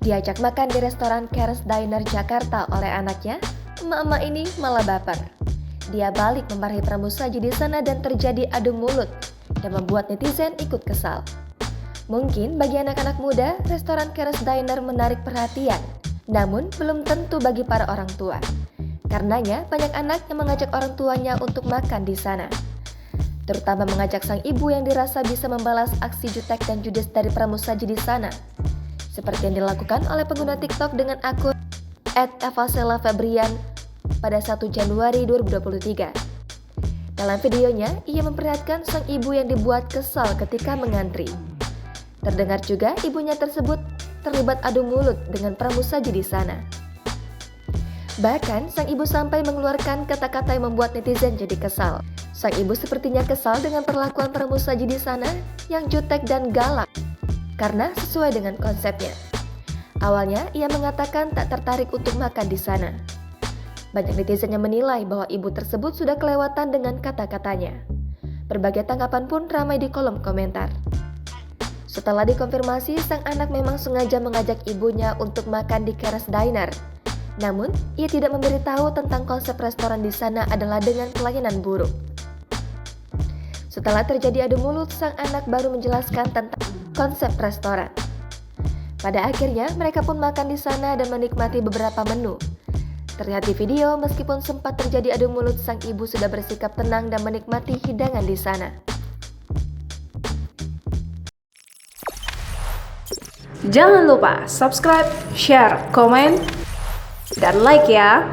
Diajak makan di restoran Keres Diner Jakarta oleh anaknya, emak-emak ini malah baper. Dia balik memarahi pramusaji di sana dan terjadi adu mulut dan membuat netizen ikut kesal. Mungkin bagi anak-anak muda, restoran Keres Diner menarik perhatian, namun belum tentu bagi para orang tua. Karenanya banyak anak yang mengajak orang tuanya untuk makan di sana. Terutama mengajak sang ibu yang dirasa bisa membalas aksi jutek dan judes dari pramusaji di sana. Seperti yang dilakukan oleh pengguna TikTok dengan akun @evasela_febrian pada 1 Januari 2023. Dalam videonya, ia memperlihatkan sang ibu yang dibuat kesal ketika mengantri. Terdengar juga ibunya tersebut terlibat adu mulut dengan pramusaji di sana. Bahkan, sang ibu sampai mengeluarkan kata-kata yang membuat netizen jadi kesal. Sang ibu sepertinya kesal dengan perlakuan pramusaji di sana yang jutek dan galak, karena sesuai dengan konsepnya. Awalnya, ia mengatakan tak tertarik untuk makan di sana. Banyak netizen yang menilai bahwa ibu tersebut sudah kelewatan dengan kata-katanya. Berbagai tanggapan pun ramai di kolom komentar. Setelah dikonfirmasi, sang anak memang sengaja mengajak ibunya untuk makan di Keres Diner. Namun, ia tidak memberitahu tentang konsep restoran di sana adalah dengan pelayanan buruk. Setelah terjadi adu mulut, sang anak baru menjelaskan tentang konsep restoran. Pada akhirnya, mereka pun makan di sana dan menikmati beberapa menu. Terlihat di video, meskipun sempat terjadi adu mulut, sang ibu sudah bersikap tenang dan menikmati hidangan di sana. Jangan lupa subscribe, share, komen, dan like ya!